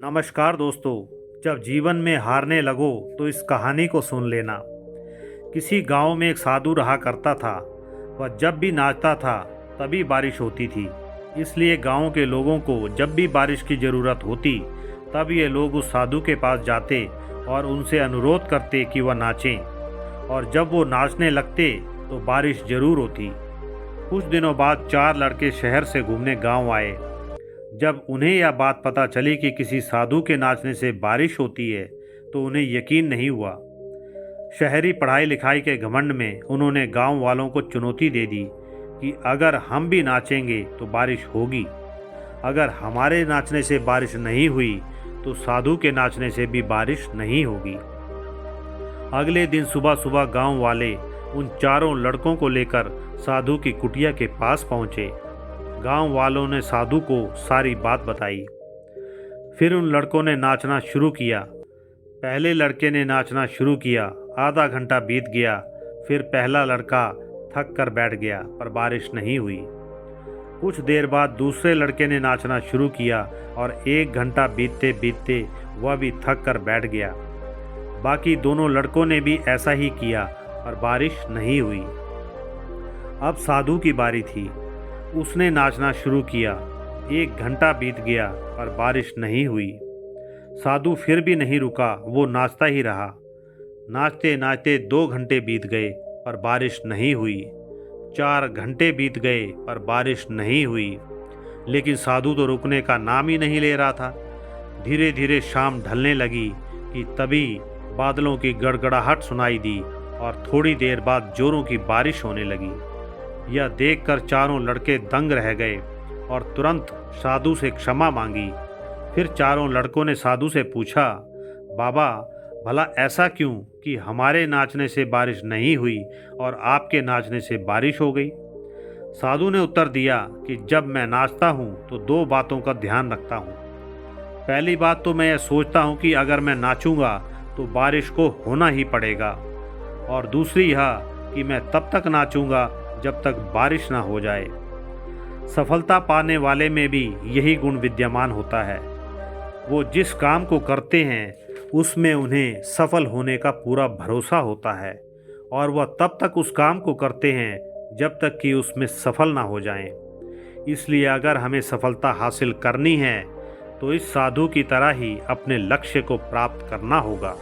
नमस्कार दोस्तों। जब जीवन में हारने लगो तो इस कहानी को सुन लेना। किसी गांव में एक साधु रहा करता था। वह जब भी नाचता था तभी बारिश होती थी। इसलिए गांव के लोगों को जब भी बारिश की ज़रूरत होती तब ये लोग उस साधु के पास जाते और उनसे अनुरोध करते कि वह नाचें। और जब वो नाचने लगते तो बारिश जरूर होती। कुछ दिनों बाद 4 लड़के शहर से घूमने गांव आए। जब उन्हें यह बात पता चली कि किसी साधु के नाचने से बारिश होती है तो उन्हें यकीन नहीं हुआ। शहरी पढ़ाई लिखाई के घमंड में उन्होंने गांव वालों को चुनौती दे दी कि अगर हम भी नाचेंगे तो बारिश होगी। अगर हमारे नाचने से बारिश नहीं हुई तो साधु के नाचने से भी बारिश नहीं होगी। अगले दिन सुबह सुबह गांव वाले उन चारों लड़कों को लेकर साधु की कुटिया के पास पहुंचे। गांव वालों ने साधु को सारी बात बताई। फिर उन लड़कों ने नाचना शुरू किया। पहले लड़के ने नाचना शुरू किया। आधा घंटा बीत गया। फिर पहला लड़का थक कर बैठ गया पर बारिश नहीं हुई। कुछ देर बाद दूसरे लड़के ने नाचना शुरू किया और 1 घंटा बीतते बीतते वह भी थक कर बैठ गया। बाकी दोनों लड़कों ने भी ऐसा ही किया पर बारिश नहीं हुई। अब साधु की बारी थी। उसने नाचना शुरू किया। 1 घंटा बीत गया पर बारिश नहीं हुई। साधु फिर भी नहीं रुका, वो नाचता ही रहा। नाचते नाचते 2 घंटे बीत गए पर बारिश नहीं हुई। 4 घंटे बीत गए पर बारिश नहीं हुई। लेकिन साधु तो रुकने का नाम ही नहीं ले रहा था। धीरे धीरे शाम ढलने लगी कि तभी बादलों की गड़गड़ाहट सुनाई दी और थोड़ी देर बाद जोरों की बारिश होने लगी। यह देखकर चारों लड़के दंग रह गए और तुरंत साधु से क्षमा मांगी। फिर चारों लड़कों ने साधु से पूछा, बाबा भला ऐसा क्यों कि हमारे नाचने से बारिश नहीं हुई और आपके नाचने से बारिश हो गई? साधु ने उत्तर दिया कि जब मैं नाचता हूँ तो 2 बातों का ध्यान रखता हूँ। पहली बात तो मैं यह सोचता हूँ कि अगर मैं नाचूंगा तो बारिश को होना ही पड़ेगा, और दूसरी यह कि मैं तब तक नाचूंगा जब तक बारिश ना हो जाए। सफलता पाने वाले में भी यही गुण विद्यमान होता है। वो जिस काम को करते हैं उसमें उन्हें सफल होने का पूरा भरोसा होता है, और वह तब तक उस काम को करते हैं जब तक कि उसमें सफल ना हो जाएं। इसलिए अगर हमें सफलता हासिल करनी है तो इस साधु की तरह ही अपने लक्ष्य को प्राप्त करना होगा।